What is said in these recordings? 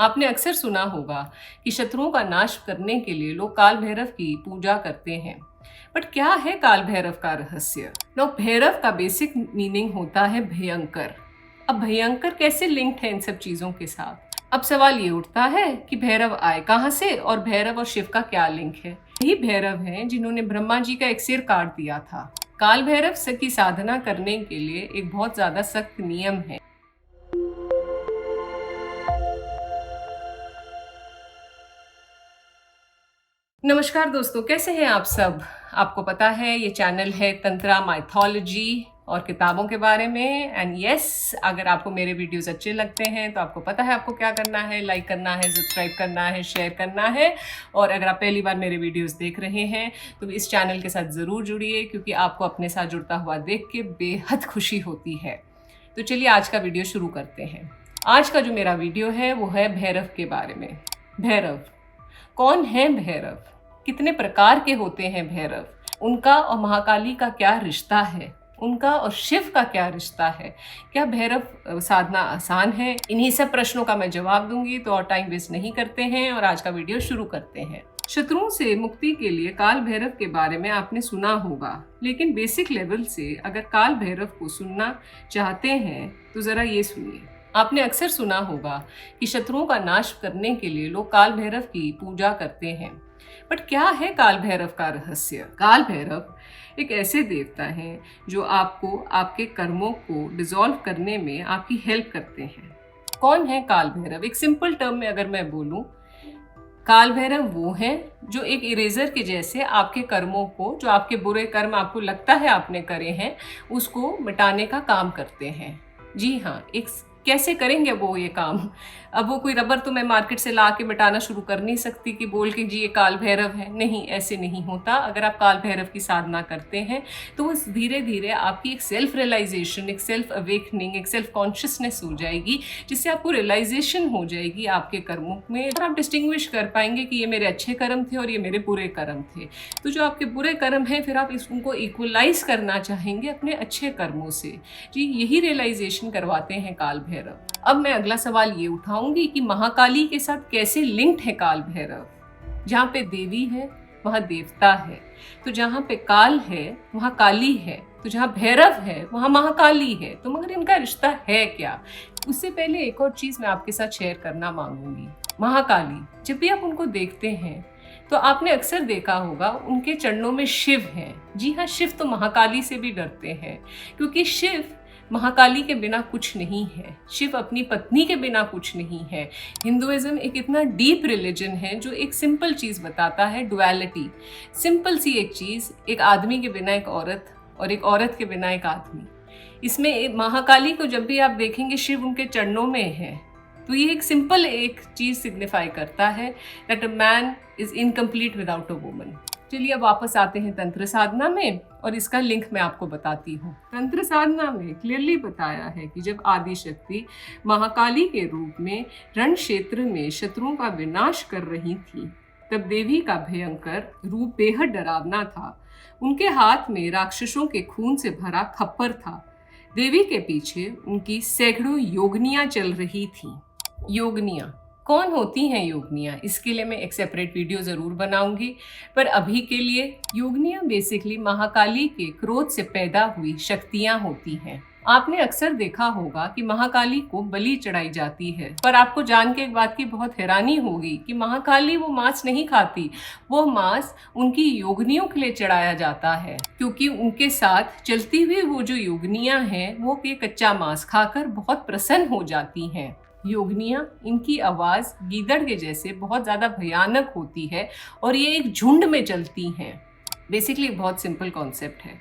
आपने अक्सर सुना होगा कि शत्रुओं का नाश करने के लिए लोग काल भैरव की पूजा करते हैं। बट क्या है काल भैरव का रहस्य? भैरव का बेसिक मीनिंग होता है भयंकर। अब भयंकर कैसे लिंक्ड है इन सब चीजों के साथ? अब सवाल ये उठता है कि भैरव आए कहाँ से और भैरव और शिव का क्या लिंक है? यही भैरव हैं जिन्होंने ब्रह्मा जी का एक सिर काट दिया था। काल भैरव की साधना करने के लिए एक बहुत ज्यादा सख्त नियम है। नमस्कार दोस्तों, कैसे हैं आप सब? आपको पता है ये चैनल है तंत्रा माइथोलॉजी और किताबों के बारे में। एंड यस, अगर आपको मेरे वीडियोस अच्छे लगते हैं तो आपको पता है आपको क्या करना है। लाइक करना है, सब्सक्राइब करना है, शेयर करना है। और अगर आप पहली बार मेरे वीडियोस देख रहे हैं तो इस चैनल के साथ ज़रूर जुड़िए, क्योंकि आपको अपने साथ जुड़ता हुआ देख के बेहद खुशी होती है। तो चलिए आज का वीडियो शुरू करते हैं। आज का जो मेरा वीडियो है वो है भैरव के बारे में। भैरव कौन है? भैरव कितने प्रकार के होते हैं? भैरव उनका और महाकाली का क्या रिश्ता है? उनका और शिव का क्या रिश्ता है? क्या भैरव साधना आसान है? इन्हीं सब प्रश्नों का मैं जवाब दूंगी, तो और टाइम वेस्ट नहीं करते हैं और आज का वीडियो शुरू करते हैं। शत्रुओं से मुक्ति के लिए काल भैरव के बारे में आपने सुना होगा, लेकिन बेसिक लेवल से अगर काल भैरव को सुनना चाहते हैं तो जरा ये सुनिए। आपने अक्सर सुना होगा कि शत्रुओं का नाश करने के लिए लोग काल भैरव की पूजा करते हैं। बट क्या है काल भैरव का रहस्य? काल भैरव एक ऐसे देवता हैं जो आपको आपके कर्मों को डिसॉल्व करने में आपकी हेल्प करते हैं। कौन है काल भैरव? एक सिंपल टर्म में अगर मैं बोलूं, काल भैरव वो हैं जो एक इरेजर के जैसे आपके कर्मों को, जो आपके बुरे कर्म आपको लगता है आपने करे हैं, उसको मिटाने का काम करते हैं। जी हाँ, एक कैसे करेंगे वो ये काम? अब वो कोई रबर तो मैं मार्केट से ला के मिटाना शुरू कर नहीं सकती कि बोल के जी ये काल भैरव है। नहीं, ऐसे नहीं होता। अगर आप काल भैरव की साधना करते हैं तो वो धीरे धीरे आपकी एक सेल्फ रियलाइजेशन, एक सेल्फ अवेकनिंग, एक सेल्फ कॉन्शियसनेस हो जाएगी, जिससे आपको रियलाइजेशन हो जाएगी आपके कर्मों में और आप डिस्टिंग्विश कर पाएंगे कि ये मेरे अच्छे कर्म थे और ये मेरे बुरे कर्म थे। तो जो आपके बुरे कर्म हैं फिर आप उनको इक्वलाइज करना चाहेंगे अपने अच्छे कर्मों से। जी, यही रियलाइजेशन करवाते हैं काल भैरव। अब मैं अगला सवाल ये उठाऊंगी कि महाकाली के साथ कैसे लिंक्ड है काल भैरव? जहाँ पे देवी है वहाँ देवता है, तो जहाँ पे काल है वहाँ काली है, तो जहाँ भैरव है वहाँ महाकाली है। तो मगर इनका रिश्ता है क्या? उससे पहले एक और चीज मैं आपके साथ शेयर करना मांगूंगी। महाकाली, जब भी आप उनको देखते हैं तो आपने अक्सर देखा होगा उनके चरणों में शिव हैं। जी हाँ, शिव तो महाकाली से भी डरते हैं, क्योंकि शिव महाकाली के बिना कुछ नहीं है। शिव अपनी पत्नी के बिना कुछ नहीं है। हिंदुइज्म एक इतना डीप रिलीजन है जो एक सिंपल चीज़ बताता है, डुअलिटी। सिंपल सी एक चीज़, एक आदमी के बिना एक औरत और एक औरत के बिना एक आदमी। इसमें महाकाली को जब भी आप देखेंगे शिव उनके चरणों में है, तो ये एक सिंपल एक चीज़ सिग्निफाई करता है that a man is incomplete without a woman. चलिए अब वापस आते हैं तंत्र साधना में और इसका लिंक मैं आपको बताती हूँ। तंत्र साधना में क्लियरली बताया है कि जब आदि शक्ति महाकाली के रूप में रण क्षेत्र में शत्रुओं का विनाश कर रही थी, तब देवी का भयंकर रूप बेहद डरावना था। उनके हाथ में राक्षसों के खून से भरा खप्पर था। देवी के पीछे उनकी सैकड़ों योगनियां चल रही थी। योगनियां कौन होती हैं? योगनियां, इसके लिए मैं एक सेपरेट वीडियो ज़रूर बनाऊंगी, पर अभी के लिए योगनियां बेसिकली महाकाली के क्रोध से पैदा हुई शक्तियां होती हैं। आपने अक्सर देखा होगा कि महाकाली को बलि चढ़ाई जाती है, पर आपको जान के एक बात की बहुत हैरानी होगी कि महाकाली वो मांस नहीं खाती। वो मांस उनकी योगनियों के लिए चढ़ाया जाता है, क्योंकि उनके साथ चलती हुई वो जो योगनियां हैं वो ये कच्चा मांस खाकर बहुत प्रसन्न हो जाती हैं। योगनियां, इनकी आवाज़ गीदड़ के जैसे बहुत ज़्यादा भयानक होती है और ये एक झुंड में चलती हैं। बेसिकली बहुत सिंपल कॉन्सेप्ट है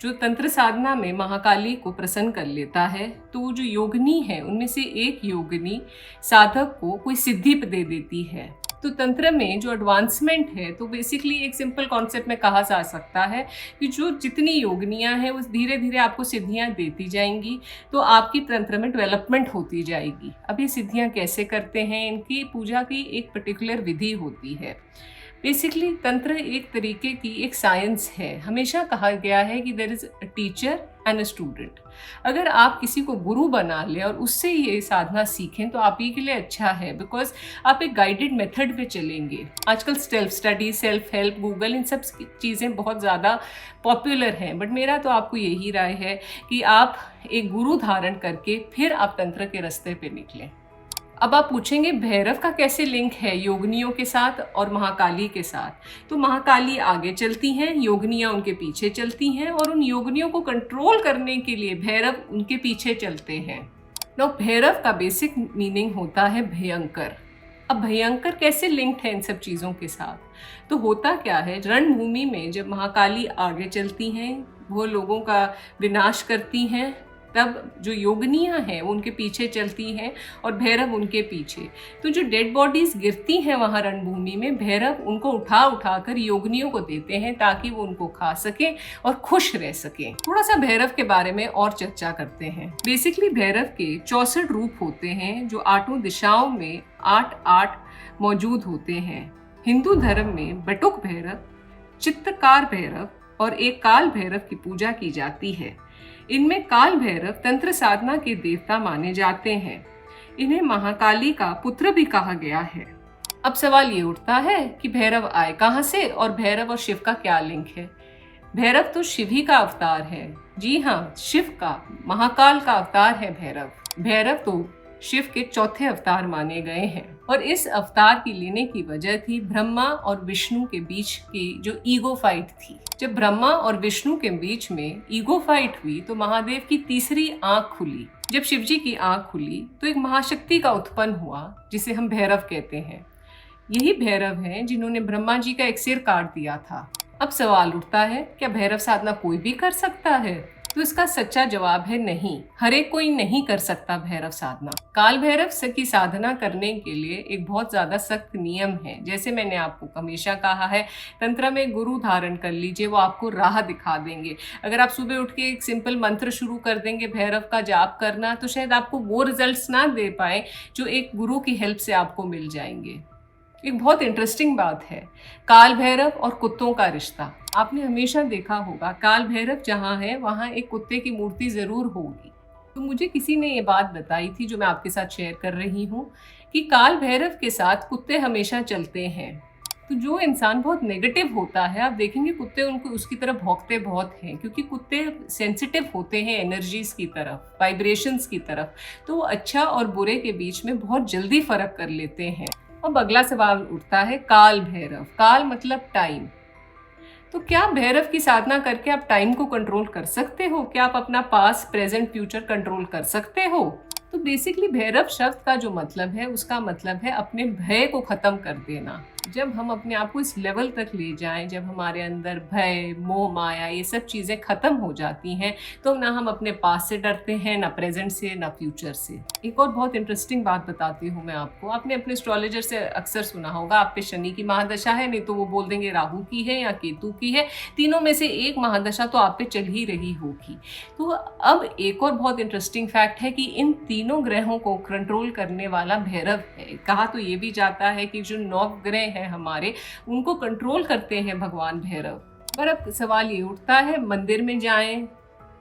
जो तंत्र साधना में महाकाली को प्रसन्न कर लेता है। तो जो योगिनी है उनमें से एक योगिनी साधक को कोई सिद्धि दे देती है। तो तंत्र में जो एडवांसमेंट है, तो बेसिकली एक सिंपल कॉन्सेप्ट में कहा जा सकता है कि जो जितनी योगिनियां हैं उस धीरे धीरे आपको सिद्धियां देती जाएंगी, तो आपकी तंत्र में डेवलपमेंट होती जाएगी। अब ये सिद्धियां कैसे करते हैं? इनकी पूजा की एक पर्टिकुलर विधि होती है। बेसिकली तंत्र एक तरीके की एक साइंस है। हमेशा कहा गया है कि there is a teacher and a student. अगर आप किसी को गुरु बना लें और उससे ये साधना सीखें तो आप ही के लिए अच्छा है, बिकॉज आप एक गाइडेड मेथड पे चलेंगे। आजकल self study, self help, Google, इन सब चीज़ें बहुत ज़्यादा पॉपुलर हैं, बट मेरा तो आपको यही राय है कि आप एक गुरु धारण करके फिर आप तंत्र के रास्ते पे निकलें। अब आप पूछेंगे भैरव का कैसे लिंक है योगिनियों के साथ और महाकाली के साथ। तो महाकाली आगे चलती हैं, योगिनियाँ उनके पीछे चलती हैं, और उन योगिनियों को कंट्रोल करने के लिए भैरव उनके पीछे चलते हैं। नाउ भैरव का बेसिक मीनिंग होता है भयंकर। अब भयंकर कैसे लिंक्ड है इन सब चीज़ों के साथ? तो होता क्या है, रणभूमि में जब महाकाली आगे चलती हैं, वो लोगों का विनाश करती हैं, तब जो योगिनियाँ हैं वो उनके पीछे चलती हैं और भैरव उनके पीछे। तो जो डेड बॉडीज गिरती हैं वहाँ रणभूमि में, भैरव उनको उठा उठा कर योगिनियों को देते हैं ताकि वो उनको खा सकें और खुश रह सकें। थोड़ा सा भैरव के बारे में और चर्चा करते हैं। बेसिकली भैरव के 64 रूप होते हैं जो 8 दिशाओं में 8 मौजूद होते हैं। हिंदू धर्म में बटुक भैरव, चित्रकार भैरव और एक काल भैरव की पूजा की जाती है। इनमें काल भैरव तंत्र साधना के देवता माने जाते हैं। इन्हें महाकाली का पुत्र भी कहा गया है। अब सवाल ये उठता है कि भैरव आए कहाँ से और भैरव और शिव का क्या लिंक है? भैरव तो शिव ही का अवतार है। जी हाँ, शिव का, महाकाल का अवतार है भैरव। भैरव तो शिव के चौथे अवतार माने गए हैं, और इस अवतार की लेने की वजह थी ब्रह्मा और विष्णु के बीच की जो ईगो फाइट थी। जब ब्रह्मा और विष्णु के बीच में ईगो फाइट हुई तो महादेव की तीसरी आंख खुली। जब शिवजी की आंख खुली तो एक महाशक्ति का उत्पन्न हुआ जिसे हम भैरव कहते हैं। यही भैरव हैं जिन्होंने ब्रह्मा जी का एक सिर काट दिया था। अब सवाल उठता है, क्या भैरव साधना कोई भी कर सकता है? तो इसका सच्चा जवाब है नहीं, हर एक कोई नहीं कर सकता भैरव साधना। काल भैरव की साधना करने के लिए एक बहुत ज्यादा सख्त नियम है। जैसे मैंने आपको हमेशा कहा है, तंत्र में गुरु धारण कर लीजिए, वो आपको राह दिखा देंगे। अगर आप सुबह उठ के एक सिंपल मंत्र शुरू कर देंगे भैरव का जाप करना, तो शायद आपको वो रिजल्ट्स ना दे पाए जो एक गुरु की हेल्प से आपको मिल जाएंगे। एक बहुत इंटरेस्टिंग बात है काल भैरव और कुत्तों का रिश्ता। आपने हमेशा देखा होगा काल भैरव जहाँ है वहाँ एक कुत्ते की मूर्ति जरूर होगी। तो मुझे किसी ने ये बात बताई थी जो मैं आपके साथ शेयर कर रही हूँ कि काल भैरव के साथ कुत्ते हमेशा चलते हैं। तो जो इंसान बहुत नेगेटिव होता है, आप देखेंगे कुत्ते उनको उसकी तरफ भौंकते बहुत हैं, क्योंकि कुत्ते सेंसिटिव होते हैं एनर्जीज की तरफ, वाइब्रेशंस की तरफ। तो वो अच्छा और बुरे के बीच में बहुत जल्दी फर्क कर लेते हैं। अब अगला सवाल उठता है काल भैरव। काल मतलब टाइम। तो क्या भैरव की साधना करके आप टाइम को कंट्रोल कर सकते हो? क्या आप अपना पास्ट, प्रेजेंट, फ्यूचर कंट्रोल कर सकते हो? तो बेसिकली भैरव शब्द का जो मतलब है, उसका मतलब है अपने भय को खत्म कर देना। जब हम अपने आप को इस लेवल तक ले जाएं, जब हमारे अंदर भय, मोह, माया, ये सब चीज़ें खत्म हो जाती हैं, तो ना हम अपने पास से डरते हैं, ना प्रेजेंट से, ना फ्यूचर से। एक और बहुत इंटरेस्टिंग बात बताती हूँ मैं आपको। आपने अपने एस्ट्रोलॉजर से अक्सर सुना होगा आप पे शनि की महादशा है, नहीं तो वो बोल देंगे राहु की है या केतु की है। तीनों में से एक महादशा तो आप पे चल ही रही होगी। तो अब एक और बहुत इंटरेस्टिंग फैक्ट है कि इन तीनों ग्रहों को कंट्रोल करने वाला भैरव है। कहा तो ये भी जाता है कि जो 9 ग्रह हैं हमारे, उनको कंट्रोल करते हैं भगवान भैरव। पर अब सवाल ये उठता है, मंदिर में जाएं,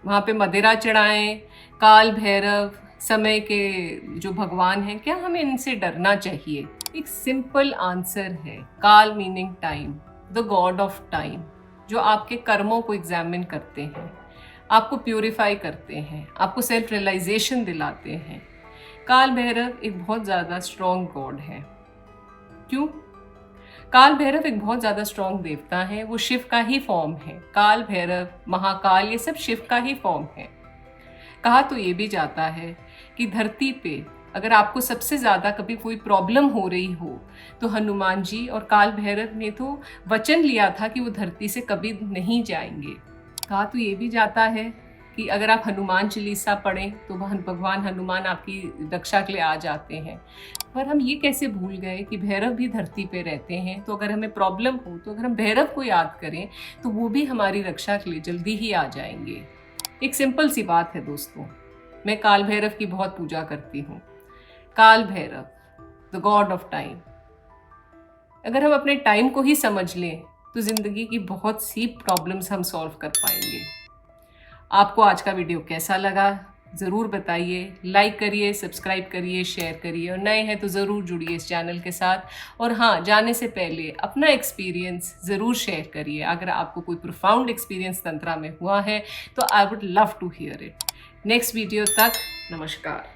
वहाँ पे मदिरा चढ़ाएं, काल भैरव समय के जो भगवान हैं, क्या हमें इनसे डरना चाहिए? एक सिंपल आंसर है, काल meaning time, the God of time, जो आपके कर्मों को एग्जामिन करते हैं, आपको प्यूरिफाई करते हैं, आपको सेल्फ रियलाइजेशन दिलाते हैं। काल भैरव एक बहुत ज़्यादा स्ट्रॉन्ग गॉड है। क्यों? काल भैरव एक बहुत ज़्यादा स्ट्रॉन्ग देवता है, वो शिव का ही फॉर्म है। काल भैरव, महाकाल, ये सब शिव का ही फॉर्म है। कहा तो ये भी जाता है कि धरती पे अगर आपको सबसे ज़्यादा कभी कोई प्रॉब्लम हो रही हो तो हनुमान जी और काल भैरव ने तो वचन लिया था कि वो धरती से कभी नहीं जाएंगे। कहा तो ये भी जाता है कि अगर आप हनुमान चालीसा पढ़ें तो भगवान हनुमान आपकी रक्षा के लिए आ जाते हैं। पर हम ये कैसे भूल गए कि भैरव भी धरती पे रहते हैं। तो अगर हमें प्रॉब्लम हो तो अगर हम भैरव को याद करें तो वो भी हमारी रक्षा के लिए जल्दी ही आ जाएंगे। एक सिंपल सी बात है दोस्तों, मैं काल भैरव की बहुत पूजा करती हूँ। काल Bhairav, the God of time. अगर हम अपने टाइम को ही समझ लें तो ज़िंदगी की बहुत सी प्रॉब्लम्स हम सॉल्व कर पाएंगे। आपको आज का वीडियो कैसा लगा ज़रूर बताइए, लाइक करिए, सब्सक्राइब करिए, शेयर करिए और नए हैं तो ज़रूर जुड़िए इस चैनल के साथ। और हाँ, जाने से पहले अपना एक्सपीरियंस ज़रूर शेयर करिए। अगर आपको कोई प्रोफाउंड एक्सपीरियंस तंत्रा में हुआ है तो I would love to hear it. Next video तक नमस्कार।